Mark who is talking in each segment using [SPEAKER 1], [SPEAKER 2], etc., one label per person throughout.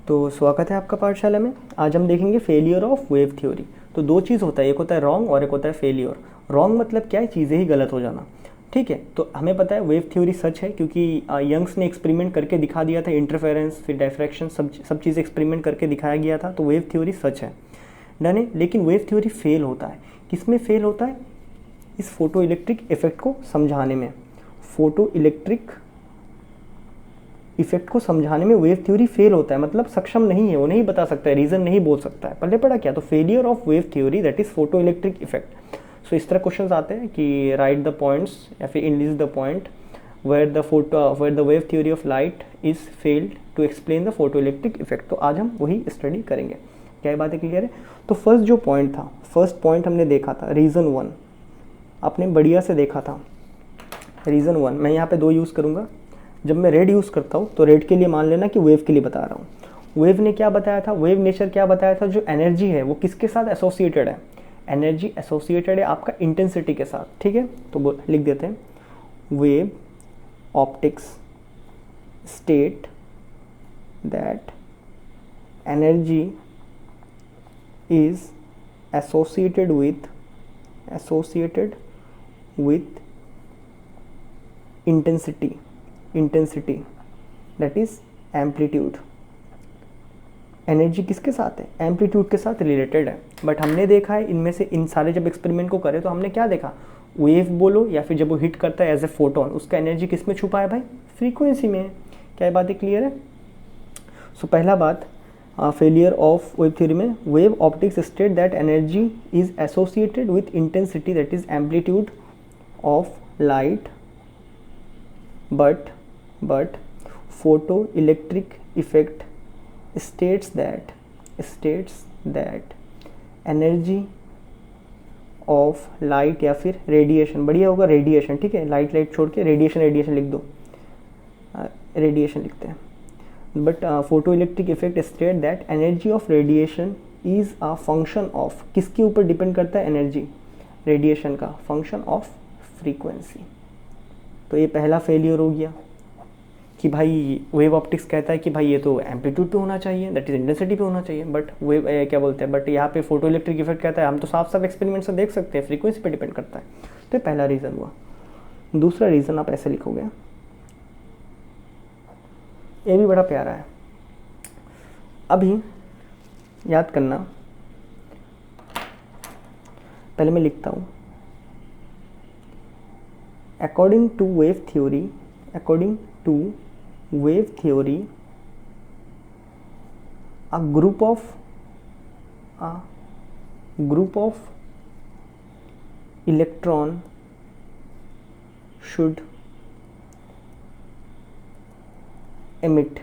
[SPEAKER 1] तो स्वागत है आपका पाठशाला में। आज हम देखेंगे फेलियर ऑफ वेव थ्योरी। तो दो चीज़ होता है, एक होता है रॉन्ग और एक होता है फेलियर। रॉन्ग मतलब क्या है, चीज़ें ही गलत हो जाना। ठीक है, तो हमें पता है वेव थ्योरी सच है क्योंकि यंग्स ने एक्सपेरिमेंट करके दिखा दिया था, इंटरफेरेंस फिर डायफ्रैक्शन सब चीज़ एक्सपेरिमेंट करके दिखाया गया था। तो वेव थ्योरी सच है, डन है। लेकिन वेव थ्योरी फेल होता है, किस में फेल होता है? इस फोटो इलेक्ट्रिक इफेक्ट को समझाने में। फोटो इलेक्ट्रिक इफेक्ट को समझाने में वेव थ्योरी फेल होता है, मतलब सक्षम नहीं है, वो नहीं बता सकता है, रीज़न नहीं बोल सकता है। पहले पढ़ा क्या? तो failure of wave theory that is photoelectric effect. So इस तरह क्वेश्चंस आते हैं कि राइट द पॉइंट्स या फिर enlist the point where the wave theory of light is failed to explain the photoelectric effect. तो आज हम वही स्टडी करेंगे। क्या ये बातें क्लियर है? तो फर्स्ट जो पॉइंट था, फर्स्ट पॉइंट हमने देखा था रीज़न 1, आपने बढ़िया से देखा था। रीज़न 1 मैं यहाँ पे 2 यूज़ करूँगा। जब मैं रेड यूज़ करता हूँ तो रेड के लिए मान लेना कि वेव के लिए बता रहा हूँ। वेव ने क्या बताया था, वेव नेचर क्या बताया था, जो एनर्जी है वो किसके साथ एसोसिएटेड है? एनर्जी एसोसिएटेड है आपका इंटेंसिटी के साथ। ठीक है, तो लिख देते हैं, wave optics state that energy is associated with intensity that is amplitude. Energy किसके साथ है? एम्पलीट्यूड के साथ रिलेटेड है। बट हमने देखा है इनमें से इन सारे जब एक्सपेरिमेंट को करें तो हमने क्या देखा, वेव बोलो या फिर जब वो हिट करता है एज ए फोटोन, उसका एनर्जी किस में छुपा है भाई? फ्रीक्वेंसी में है। क्या ये बातें क्लियर है? सो पहला बात, फेलियर ऑफ वेव थ्योरी में, wave optics state that energy is associated with intensity that is amplitude of light, but photoelectric effect states that energy of light या फिर रेडिएशन, बढ़िया होगा रेडिएशन। ठीक है, लाइट छोड़ के रेडिएशन लिख दो, रेडिएशन लिखते हैं। But photoelectric effect state that energy of radiation is a function of, किसके ऊपर डिपेंड करता है एनर्जी? रेडिएशन का फंक्शन ऑफ फ्रीक्वेंसी। तो ये पहला फेलियर हो गया कि भाई वेव ऑप्टिक्स कहता है कि भाई ये तो एम्पलीट्यूड पे होना चाहिए, दैट इज इंटेंसिटी पे होना चाहिए, बट वेव क्या बोलते हैं, बट यहाँ पे फोटो इलेक्ट्रिक इफेक्ट कहता है हम तो साफ एक्सपेरिमेंट से देख सकते हैं फ्रीक्वेंसी पे डिपेंड करता है। तो ये पहला रीज़न हुआ। दूसरा रीज़न आप ऐसे लिखोगे, ये भी बड़ा प्यारा है, अभी याद करना। पहले मैं लिखता हूँ, according to wave theory a group of electron should emit।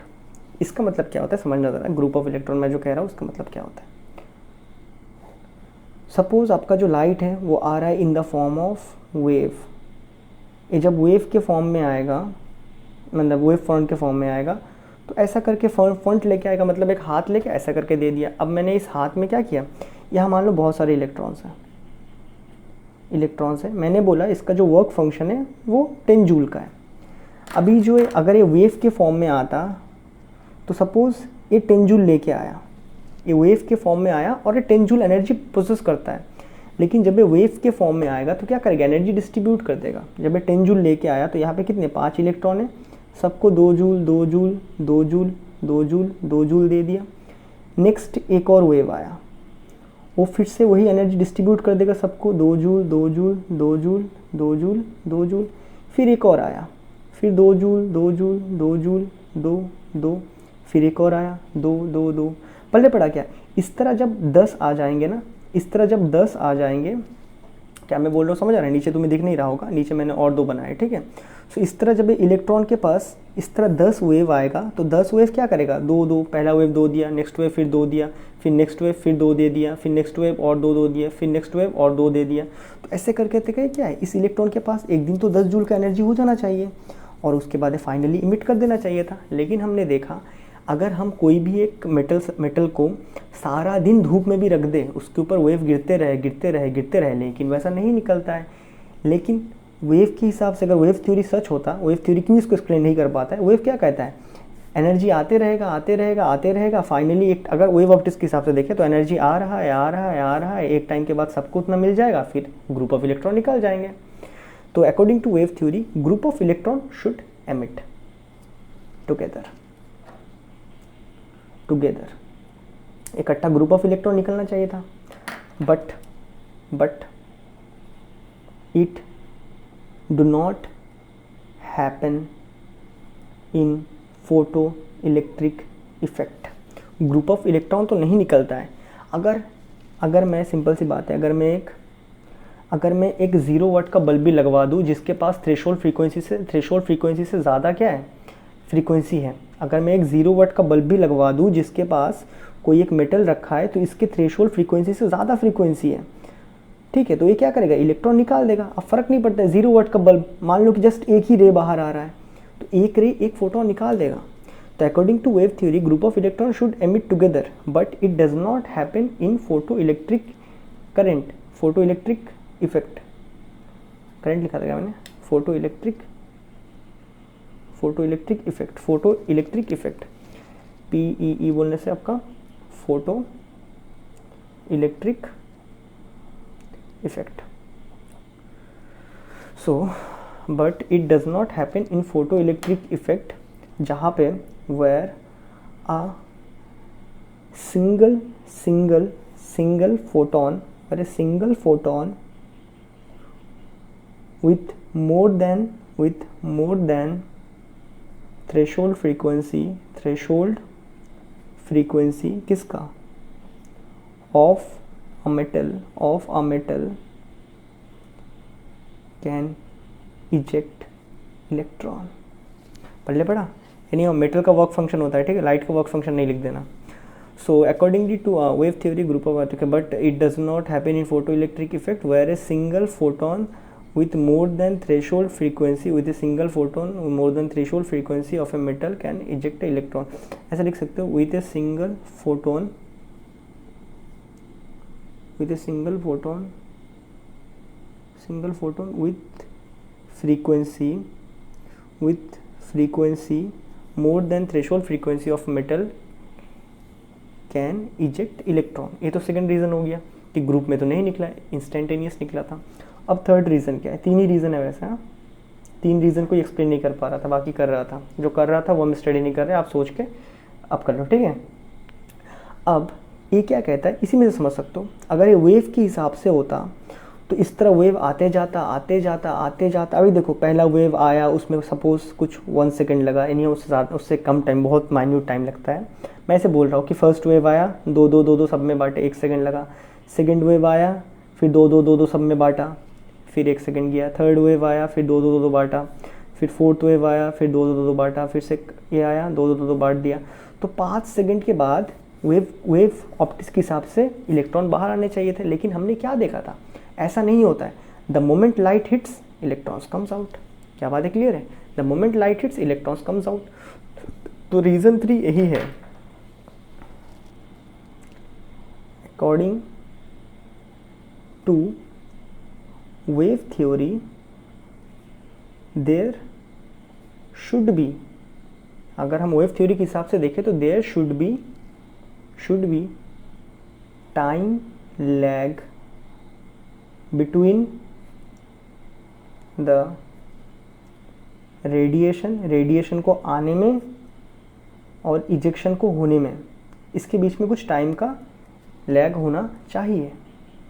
[SPEAKER 1] इसका मतलब क्या होता है समझना ज़रा। ग्रुप ऑफ इलेक्ट्रॉन मैं जो कह रहा हूँ उसका मतलब क्या होता है? सपोज आपका जो लाइट है वो आ रहा है in the form of wave. ये जब वेव के फॉर्म में आएगा, मतलब वेव फ्रंट के फॉर्म में आएगा, तो ऐसा करके फ्रंट लेके आएगा, मतलब एक हाथ लेके ऐसा करके दे दिया। अब मैंने इस हाथ में क्या किया, यहाँ मान लो बहुत सारे इलेक्ट्रॉन्स हैं, मैंने बोला इसका जो वर्क फंक्शन है वो 10 जूल का है। अभी जो अगर ये वेव के फॉर्म में आता तो सपोज़ ये 10 जूल लेके आया, ये वेव के फॉर्म में आया और ये 10 जूल एनर्जी प्रोसेस करता है। लेकिन जब ये वेव के फॉर्म में आएगा तो क्या करेगा, एनर्जी डिस्ट्रीब्यूट कर देगा। जब ये 10 जूल लेके आया तो यहाँ पे कितने 5 इलेक्ट्रॉन है, सबको 2 जूल दे दिया। नेक्स्ट एक और वेव आया, वो फिर से वही एनर्जी डिस्ट्रीब्यूट कर देगा सबको 2 जूल। फिर एक और आया, फिर 2 जूल, फिर एक और आया 2। पहले पढ़ा क्या, इस तरह जब 10 आ जाएंगे ना, क्या मैं बोल रहा हूँ समझ आ रहा है? नीचे तुम्हें दिख नहीं रहा होगा, नीचे मैंने और 2 बनाए। ठीक है, सो इस तरह जब इलेक्ट्रॉन के पास इस तरह 10 वेव आएगा तो 10 वेव क्या करेगा, 2, पहला वेव 2 दिया, नेक्स्ट वेव फिर 2 दिया, फिर नेक्स्ट वेव फिर 2 दे दिया, फिर नेक्स्ट वेव और 2 दिया, फिर नेक्स्ट वेव और 2 दे दिया। तो ऐसे करके क्या है, इस इलेक्ट्रॉन के पास एक दिन तो 10 जूल का एनर्जी हो जाना चाहिए और उसके बाद फाइनली इमिट कर देना चाहिए था। लेकिन हमने देखा अगर हम कोई भी एक मेटल को सारा दिन धूप में भी रख दे, उसके ऊपर वेव गिरते रहे, लेकिन वैसा नहीं निकलता है। लेकिन वेव के हिसाब से अगर वेव थ्योरी सच होता, वेव थ्योरी क्यों इसको एक्सप्लेन नहीं कर पाता है? वेव क्या कहता है, एनर्जी आते रहेगा आते रहेगा आते रहेगा, फाइनली एक अगर वेव ऑप्टिक्स के हिसाब से देखें तो एनर्जी आ रहा है आ रहा है आ रहा है, एक टाइम के बाद सबको उतना मिल जाएगा, फिर ग्रुप ऑफ इलेक्ट्रॉन निकल जाएंगे। तो according to wave theory group of electron should emit together, इकट्ठा ग्रुप ऑफ इलेक्ट्रॉन निकलना चाहिए था, but it do not happen in photoelectric effect. Group of electron तो नहीं निकलता है। अगर मैं सिंपल सी बात है, अगर मैं एक 0 वाट का बल्ब भी लगवा दूँ जिसके पास थ्रेशोल्ड फ्रीक्वेंसी से ज़्यादा क्या है फ्रीक्वेंसी है, अगर मैं एक 0 वाट का बल्ब भी लगवा दूँ जिसके पास कोई एक मेटल रखा है तो इसके थ्रेशोल्ड फ्रीक्वेंसी से ज़्यादा फ्रीक्वेंसी है, ठीक है, तो ये क्या करेगा, इलेक्ट्रॉन निकाल देगा। अब फ़र्क नहीं पड़ता है 0 वाट का बल्ब, मान लो कि जस्ट एक ही रे बाहर आ रहा है तो एक रे एक फोटोन निकाल देगा। तो according to wave theory group of electron should emit together but it does not happen in photoelectric effect. Current लिखा था क्या मैंने, फोटो इलेक्ट्रिक इफेक्ट, PEE बोलने से आपका photoelectric effect. So but it does not happen in photoelectric effect जहाँ पे where a single photon with more than threshold frequency किसका, of a metal can eject electron. पढ़ ले पढ़ा, यानी मेटल का वर्क फंक्शन होता है, ठीक है, लाइट का वर्क फंक्शन नहीं लिख देना। So accordingly to wave theory group of but it does not happen in photoelectric effect where a single photon with more than threshold frequency of a metal can eject an electron। ऐसा लिख सकते हो, with a single photon with frequency more than threshold frequency of metal can eject electron. ये तो second reason हो गया कि group में तो नहीं निकला, इंस्टेंटेनियस निकला था। अब थर्ड रीज़न क्या है, 3 ही रीज़न है वैसे, हाँ 3 रीज़न को एक्सप्लेन नहीं कर पा रहा था, बाकी कर रहा था, जो कर रहा था वो हम स्टडी नहीं कर रहे, आप सोच के अब कर लो, ठीक है। अब ये क्या कहता है, इसी में से समझ सकते हो, अगर ये वेव के हिसाब से होता तो इस तरह वेव आते जाता। अभी देखो पहला वेव आया, उसमें सपोज कुछ 1 सेकेंड लगा, यानी उससे कम टाइम, बहुत माइन्यूट टाइम लगता है। मैं ऐसे बोल रहा हूँ कि फर्स्ट वेव आया, दो सब में बांटे, 1 सेकेंड लगा। सेकेंड वेव आया, फिर दो सब में बांटा, फिर 1 सेकेंड गया। थर्ड वेव आया, फिर दो बांटा, फिर फोर्थ वेव आया, फिर दो बांटा, फिर से ये आया, दो बांट दिया। तो 5 सेकेंड के बाद वेव ऑप्टिक्स के हिसाब से इलेक्ट्रॉन बाहर आने चाहिए थे, लेकिन हमने क्या देखा था, ऐसा नहीं होता है। The moment light hits electrons comes out. क्या बात है, क्लियर है, the moment light hits electrons comes out. तो रीज़न 3 यही है, according to wave theory there should be, अगर हम वेव थ्योरी के हिसाब से देखें तो there should be time lag between the radiation को आने में और इजेक्शन को होने में, इसके बीच में कुछ टाइम का लैग होना चाहिए,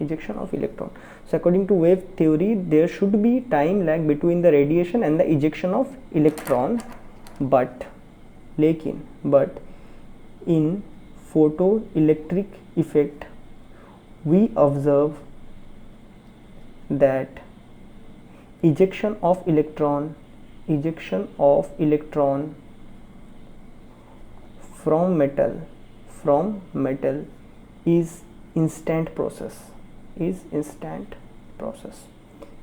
[SPEAKER 1] ejection of electron. So according to wave theory there should be time lag between the radiation and the ejection of electron, but in photoelectric effect we observe that ejection of electron from metal is instant process।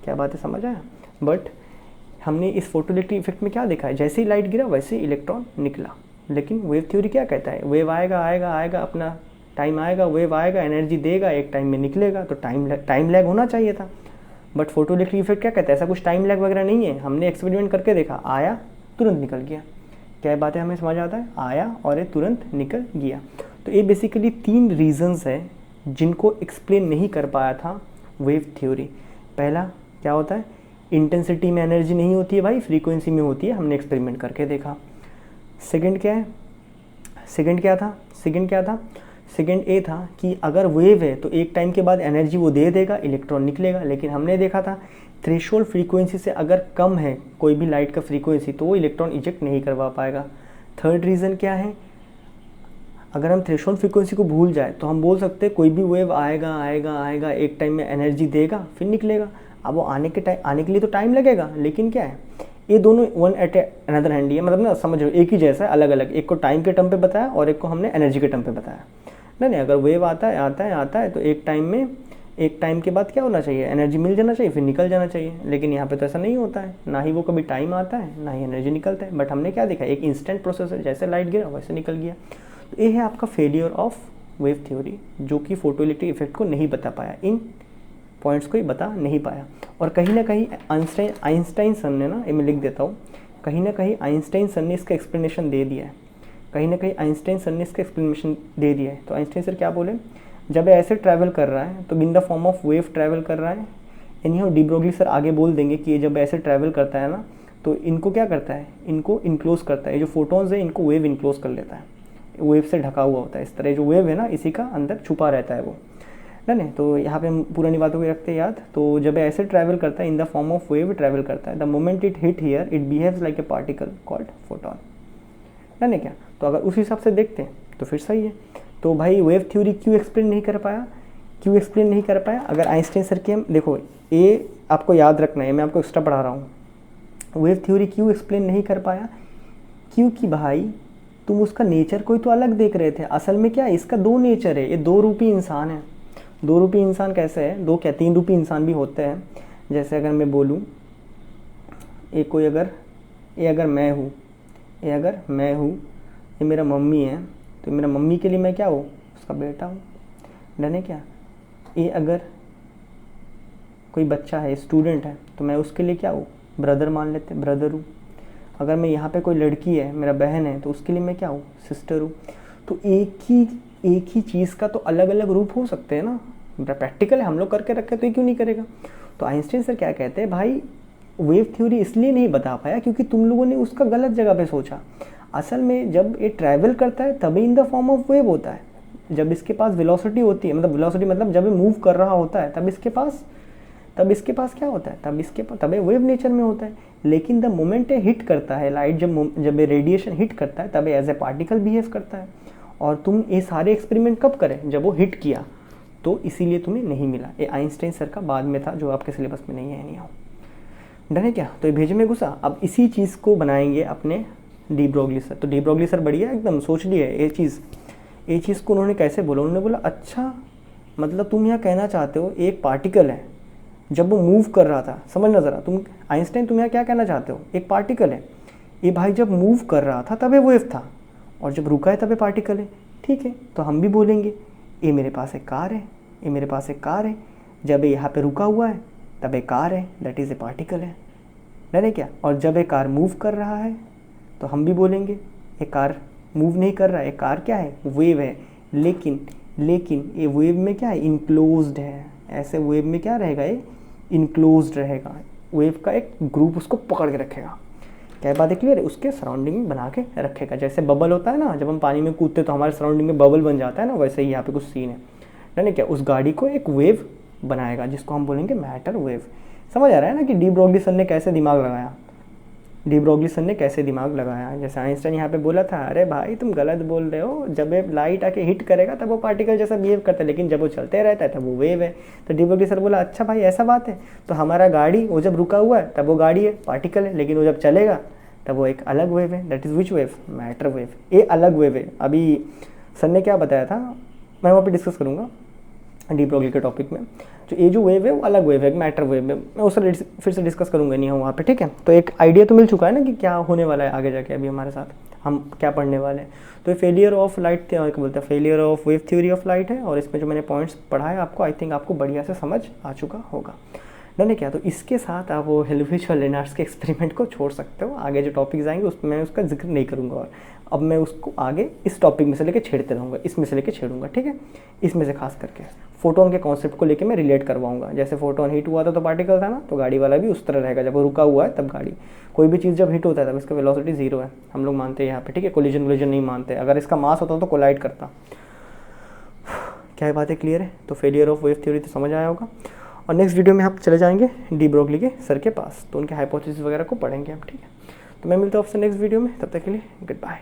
[SPEAKER 1] क्या बात है, समझ आया। But हमने इस photo electric effect में क्या देखा है, जैसे ही लाइट गिरा वैसे ही इलेक्ट्रॉन निकला। लेकिन वेव थ्योरी क्या कहता है, वेव आएगा, अपना टाइम आएगा, वेव आएगा, एनर्जी देगा, एक टाइम में निकलेगा, तो टाइम लैग होना चाहिए था। बट फोटो इलेक्ट्रिक इफेक्ट क्या कहता है, ऐसा कुछ टाइम लैग वगैरह नहीं है। हमने एक्सपेरिमेंट करके देखा, आया तुरंत निकल गया। क्या ये बातें हमें समझ आता है? आया और ये तुरंत निकल गया। तो ये बेसिकली 3 रीजंस है जिनको एक्सप्लेन नहीं कर पाया था वेव थ्योरी। पहला क्या होता है? इंटेंसिटी में एनर्जी नहीं होती है भाई, फ्रीक्वेंसी में होती है, हमने एक्सपेरिमेंट करके देखा। सेकंड क्या है? सेकंड क्या था? सेकंड ये था कि अगर वेव है तो एक टाइम के बाद एनर्जी वो दे देगा, इलेक्ट्रॉन निकलेगा, लेकिन हमने देखा था थ्रेशोल्ड फ्रीक्वेंसी से अगर कम है कोई भी लाइट का फ्रीक्वेंसी तो वो इलेक्ट्रॉन इजेक्ट नहीं करवा पाएगा। थर्ड रीज़न क्या है? अगर हम थ्रेशोल्ड फ्रीक्वेंसी को भूल जाए तो हम बोल सकते हैं कोई भी वेव आएगा, एक टाइम में एनर्जी देगा फिर निकलेगा। अब वो आने के लिए तो टाइम लगेगा, लेकिन क्या है, ये दोनों वन एट अनदर हैंड ही है, मतलब ना समझो एक ही जैसा है, अलग अलग। एक को टाइम के टर्म पे बताया और एक को हमने एनर्जी के टर्म पे बताया। नहीं, अगर वेव आता है तो एक टाइम के बाद क्या होना चाहिए? एनर्जी मिल जाना चाहिए, फिर निकल जाना चाहिए। लेकिन यहाँ पे तो ऐसा नहीं होता है, ना ही वो कभी टाइम आता है ना ही एनर्जी निकलता है। बट हमने क्या देखा? एक इंस्टेंट प्रोसेस है, जैसे लाइट गिरा वैसे निकल गया। तो ये है आपका फेलियर ऑफ वेव थ्योरी, जो कि फोटो इलेक्ट्रिक इफेक्ट को नहीं बता पाया, इन पॉइंट्स को ही बता नहीं पाया। और कहीं ना कहीं आइंस्टाइन सर ने ना, ये मैं लिख देता हूँ, कहीं ना कहीं आइंस्टाइन सर ने इसका एक्सप्लेनेशन दे दिया है। तो आइंस्टाइन सर क्या बोले? जब ऐसे ट्रैवल कर रहा है तो in the form of wave travel कर रहा है। एनीहाउ डी ब्रोगली सर आगे बोल देंगे कि ये जब ऐसे ट्रैवल करता है ना तो इनको क्या करता है? इनको इनक्लोज करता है। जो फोटोन्स है इनको वेव इनक्लोज कर लेता है, वेव से ढका हुआ होता है। इस तरह जो वेव है ना, इसी का अंदर छुपा रहता है वो, नहीं। तो यहाँ पे हम पुरानी बातों को रखते हैं याद। तो जब ऐसे ट्रैवल करता है, in the form of wave travel करता है, the moment it hit here it behaves like a particle called photon, नहीं क्या? तो अगर उस हिसाब से देखते हैं तो फिर सही है। तो भाई वेव थ्योरी क्यों एक्सप्लेन नहीं कर पाया? अगर आइंस्टाइन सर के हम देखो, ये आपको याद रखना है, मैं आपको एक्स्ट्रा पढ़ा रहा हूँ। वेव थ्योरी क्यों एक्सप्लेन नहीं कर पाया? क्योंकि भाई तुम उसका नेचर कोई तो अलग देख रहे थे। असल में क्या है, इसका 2 नेचर है, ये 2 रूपी इंसान है। 2 रूपी इंसान कैसे है? 2 क्या 3 रूपी इंसान भी होते हैं। जैसे अगर मैं बोलूँ, ये अगर मैं हूँ, ये मेरा मम्मी है, तो मेरा मम्मी के लिए मैं क्या हूँ? उसका बेटा हूँ, डन है क्या? ये अगर कोई बच्चा है, स्टूडेंट है, तो मैं उसके लिए क्या हूँ? ब्रदर मान लेते, ब्रदर हूँ। अगर मैं यहाँ पे कोई लड़की है, मेरा बहन है, तो उसके लिए मैं क्या हूँ? सिस्टर हूँ। तो एक ही चीज़ का तो अलग अलग रूप हो सकते हैं ना। प्रैक्टिकल है, हम लोग करके रखे तो ये क्यों नहीं करेगा? तो आइंस्टाइन सर क्या कहते हैं, भाई वेव थ्योरी इसलिए नहीं बता पाया क्योंकि तुम लोगों ने उसका गलत जगह पे सोचा। असल में जब ये ट्रैवल करता है तभी in the form of wave होता है। जब इसके पास वेलोसिटी होती है, मतलब जब ये मूव कर रहा होता है तब इसके पास क्या होता है? तब ये वेव नेचर में होता है। लेकिन द मोमेंट ये हिट करता है, लाइट जब ये रेडिएशन हिट करता है तब एज ए पार्टिकल बिहेव करता है। और तुम ये सारे एक्सपेरिमेंट कब करें? जब वो हिट किया, तो इसीलिए तुम्हें नहीं मिला। ये आइंस्टाइन सर का बाद में था, जो आपके सिलेबस में नहीं है। नहीं डन है क्या? तो ये भेजे में घुसा। अब इसी चीज़ को बनाएंगे अपने डी ब्रोगली सर। तो डी ब्रोगली सर बढ़िया एकदम सोच लिए ये चीज़ को उन्होंने कैसे बोला? उन्होंने बोला अच्छा, मतलब तुम यहाँ कहना चाहते हो एक पार्टिकल है, जब वो मूव कर रहा था, समझना ज़रा तुम आइंस्टाइन, तुम यहाँ क्या कहना चाहते हो? एक पार्टिकल है, ये भाई जब मूव कर रहा था तब ये वेव था, और जब रुका है तब ये पार्टिकल है। ठीक है, तो हम भी बोलेंगे ये मेरे पास एक कार है, जब ये यहाँ पे रुका हुआ है तब एक कार है, दैट इज़ ए पार्टिकल है, नहीं क्या? और जब एक कार मूव कर रहा है तो हम भी बोलेंगे एक कार मूव नहीं कर रहा है, एक कार क्या है? वेव है। लेकिन ये वेव में क्या है? इनक्लोज्ड है। ऐसे वेव में क्या रहेगा? ये इनक्लोज्ड रहेगा। वेव का एक ग्रुप उसको पकड़ के रखेगा। क्या बात है क्लियर है? उसके सराउंडिंग में बना के रखेगा। जैसे बबल होता है ना, जब हम पानी में कूदते तो हमारे सराउंडिंग में बबल बन जाता है ना, वैसे ही यहाँ पे कुछ सीन है, नहीं क्या? उस गाड़ी को एक वेव बनाएगा जिसको हम बोलेंगे मैटर वेव। समझ आ रहा है ना कि डी ब्रोगली सर ने कैसे दिमाग लगाया? जैसे आइंस्टाइन यहाँ पे बोला था, अरे भाई तुम गलत बोल रहे हो, जब ये लाइट आके हिट करेगा तब वो पार्टिकल जैसा बिहेव करता है, लेकिन जब वो चलते रहता है तब वो वेव है। तो डी ब्रोगली सर बोला अच्छा भाई ऐसा बात है, तो हमारा गाड़ी वो जब रुका हुआ है तब वो गाड़ी है, पार्टिकल है, लेकिन वो जब चलेगा तब वो एक अलग वेव है, that is which wave? Matter wave. ये अलग वेव है। अभी सर ने क्या बताया था मैं वहाँ पे डिस्कस करूँगा डी ब्रोगली के टॉपिक में। तो ये जो वेव है वो अलग वेव है, मैटर वेव है, मैं उससे फिर से डिस्कस करूँगा नहीं वहाँ पे, ठीक है? तो एक आइडिया तो मिल चुका है ना कि क्या होने वाला है आगे जाके, अभी हमारे साथ हम क्या पढ़ने वाले हैं। तो ये फेलियर ऑफ लाइट क्या बोलते हैं, failure of wave theory of light है, और इसमें जो मैंने पॉइंट्स पढ़ाए आपको, आई थिंक आपको बढ़िया से समझ आ चुका होगा, डन है क्या? तो इसके साथ आप वो हेल्महोल्ट्ज़ और लेनार्ड्स के एक्सपेरिमेंट को छोड़ सकते हो। आगे जो टॉपिक्स आएंगे उसमें मैं उसका जिक्र नहीं करूँगा, और अब मैं उसको आगे इस टॉपिक में से लेके छेड़ते रहूँगा, इसमें से लेके छेड़ूंगा, ठीक है। इसमें से खास करके फोटोन के कॉन्सेप्ट को लेके मैं रिलेट करवाऊंगा। जैसे फोटोन हीट हुआ था तो पार्टिकल था ना, तो गाड़ी वाला भी उस तरह रहेगा। जब वो रुका हुआ है तब गाड़ी, कोई भी चीज़ जब हिट होता है तब इसका वेलोसिटी जीरो है, हम लोग मानते हैं यहाँ पे, ठीक है। कोलिजन वोलिजन नहीं मानते। अगर इसका मास होता तो कोलाइड करता। क्या ये बातें क्लियर है? तो फेलियर ऑफ वेव थ्योरी तो समझ आया होगा। और नेक्स्ट वीडियो में हम चले जाएंगे डी ब्रोगली के सर के पास, तो उनके हाइपोथेसिस वगैरह को पढ़ेंगे हम, ठीक है। तो मैं मिलता हूँ आपसे नेक्स्ट वीडियो में, तब तक के लिए गुड बाय।